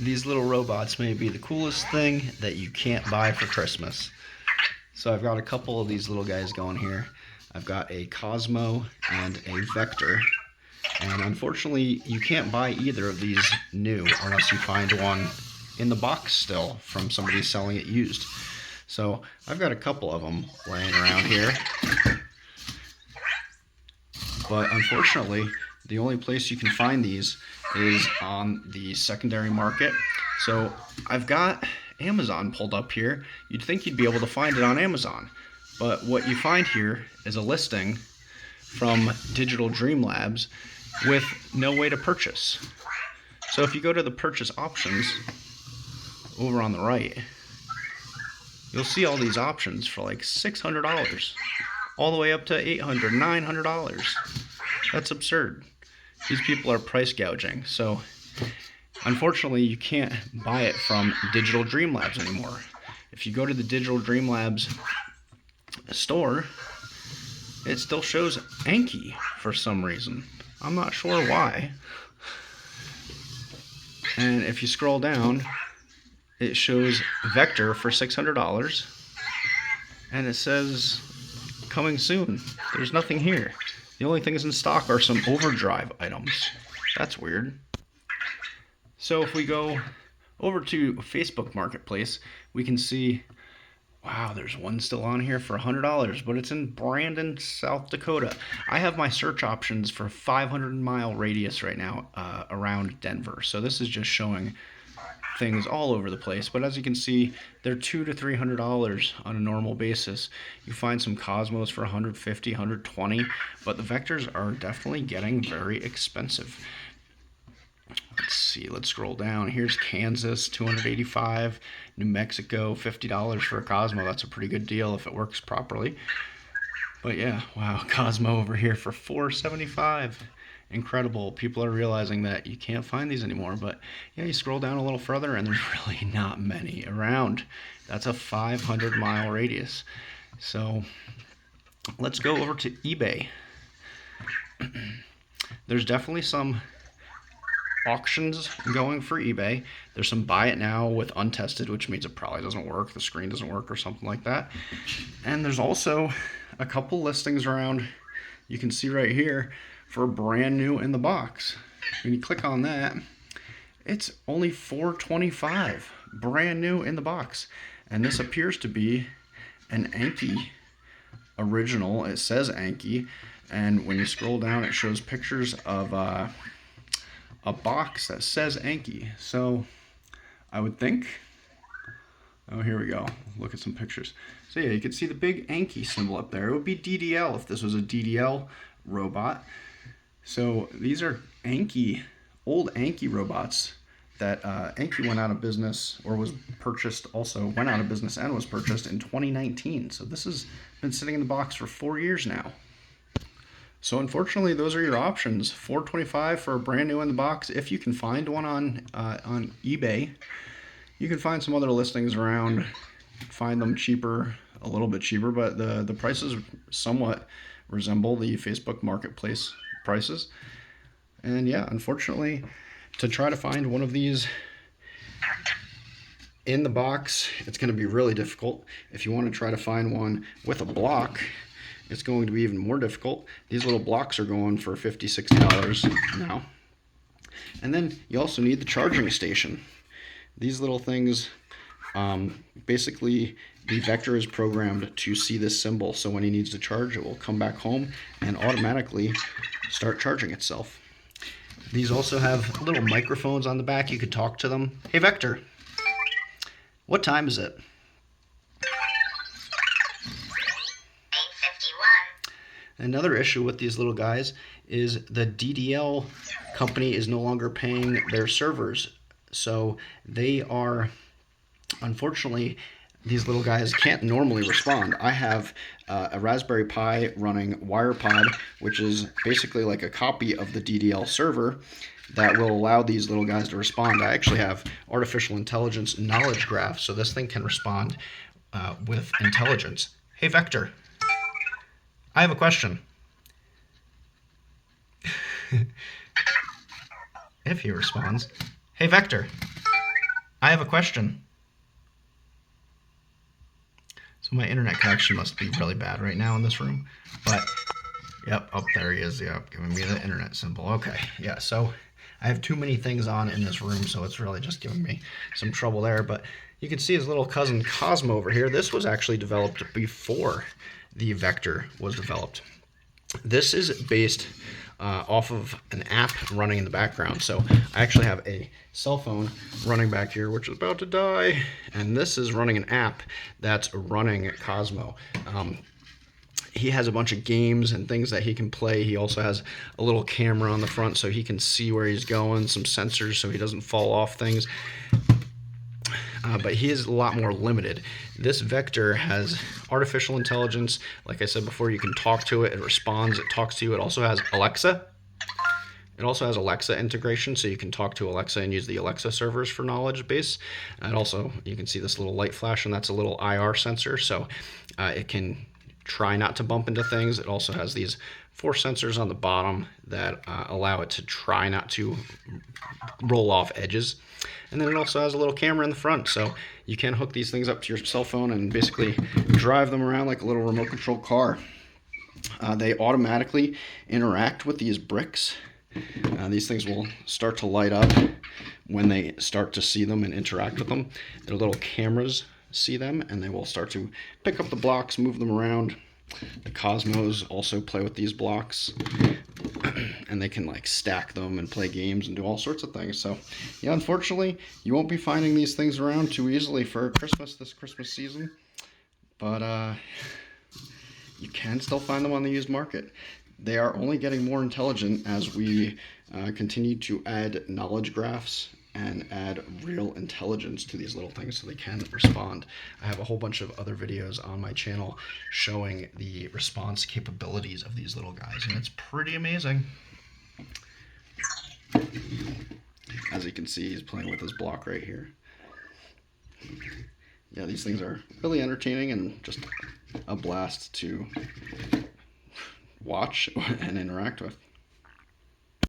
these little robots may be the coolest thing that you can't buy for Christmas. So I've got a couple of these little guys going here. I've got a Cosmo and a Vector. And unfortunately, you can't buy either of these new unless you find one in the box still from somebody selling it used. So I've got a couple of them laying around here. But unfortunately, the only place you can find these is on the secondary market. So I've got Amazon pulled up here. You'd think you'd be able to find it on Amazon. But what you find here is a listing from Digital Dream Labs with no way to purchase. So if you go to the purchase options over on the right, you'll see all these options for like $600, all the way up to $800, $900. That's absurd. These people are price gouging. So unfortunately, you can't buy it from Digital Dream Labs anymore. If you go to the Digital Dream Labs store, it still shows Anki for some reason. I'm not sure why. And if you scroll down, it shows Vector for $600, and it says coming soon. There's nothing here. The only things in stock are some overdrive items. That's weird. So if we go over to Facebook Marketplace, we can see, wow, there's one still on here for $100, but it's in Brandon, South Dakota. I have my search options for 500-mile radius right now around Denver. So this is just showing things all over the place. But as you can see, they're $200 to $300 on a normal basis. You find some Cosmos for $150, $120, but the Vectors are definitely getting very expensive. Let's see, let's scroll down. Here's Kansas, $285. New Mexico, $50 for a Cosmo. That's a pretty good deal if it works properly. But yeah, wow, Cosmo over here for $475. Incredible. People are realizing that you can't find these anymore. But yeah, you scroll down a little further and there's really not many around. That's a 500-mile radius. So let's go over to eBay. There's definitely some auctions going for eBay. There's some buy it now with untested, which means it probably doesn't work, the screen doesn't work or something like that. And there's also a couple listings around, you can see right here, for brand new in the box. When you click on that, it's only $425, brand new in the box. And this appears to be an Anki original. It says Anki, and when you scroll down, it shows pictures of a box that says Anki. So I would think, oh, here we go. Look at some pictures. So yeah, you can see the big Anki symbol up there. It would be DDL if this was a DDL robot. So these are Anki, old Anki robots that Anki went out of business, or was purchased, also went out of business and was purchased in 2019. So this has been sitting in the box for 4 years now. So unfortunately, those are your options. $425 for a brand new in the box. If you can find one on eBay, you can find some other listings around. Find them cheaper, a little bit cheaper, but the prices somewhat resemble the Facebook Marketplace prices. And yeah, unfortunately, to try to find one of these in the box, it's going to be really difficult. If you want to try to find one with a block, it's going to be even more difficult. These little blocks are going for $50, $60 now. And then you also need the charging station. These little things, basically the Vector is programmed to see this symbol. So when he needs to charge, it will come back home and automatically start charging itself. These also have little microphones on the back. You could talk to them. Hey Vector, what time is it? Another issue with these little guys is the DDL company is no longer paying their servers. So they are, unfortunately, these little guys can't normally respond. I have a Raspberry Pi running WirePod, which is basically like a copy of the DDL server that will allow these little guys to respond. I actually have artificial intelligence knowledge graph, so this thing can respond with intelligence. Hey Vector, I have a question. If he responds, hey Vector, I have a question. So my internet connection must be really bad right now in this room. But, yep, oh, there he is. Yep, giving me the internet symbol. Okay, yeah, so I have too many things on in this room, so it's really just giving me some trouble there. But you can see his little cousin Cosmo over here. This was actually developed before the Vector was developed. This is based off of an app running in the background. So I actually have a cell phone running back here, which is about to die, and this is running an app that's running Cosmo. He has a bunch of games and things that he can play. He also has a little camera on the front so he can see where he's going, some sensors so he doesn't fall off things. But he is a lot more limited. This Vector has artificial intelligence. Like I said before, you can talk to it. It responds. It talks to you. It also has Alexa. It also has Alexa integration, so you can talk to Alexa and use the Alexa servers for knowledge base. And also, you can see this little light flash, and that's a little IR sensor, so it can try not to bump into things. It also has these 4 sensors on the bottom that allow it to try not to roll off edges. And then it also has a little camera in the front, so you can hook these things up to your cell phone and basically drive them around like a little remote control car. They automatically interact with these bricks. These things will start to light up when they start to see them and interact with them. Their little cameras see them, and they will start to pick up the blocks, move them around. The Cosmos also play with these blocks, and they can like stack them and play games and do all sorts of things. So yeah, unfortunately, you won't be finding these things around too easily for Christmas this Christmas season, but you can still find them on the used market. They are only getting more intelligent as we continue to add knowledge graphs and add real intelligence to these little things so they can respond. I have a whole bunch of other videos on my channel showing the response capabilities of these little guys, and it's pretty amazing. As you can see, he's playing with his block right here. Yeah, these things are really entertaining and just a blast to watch and interact with.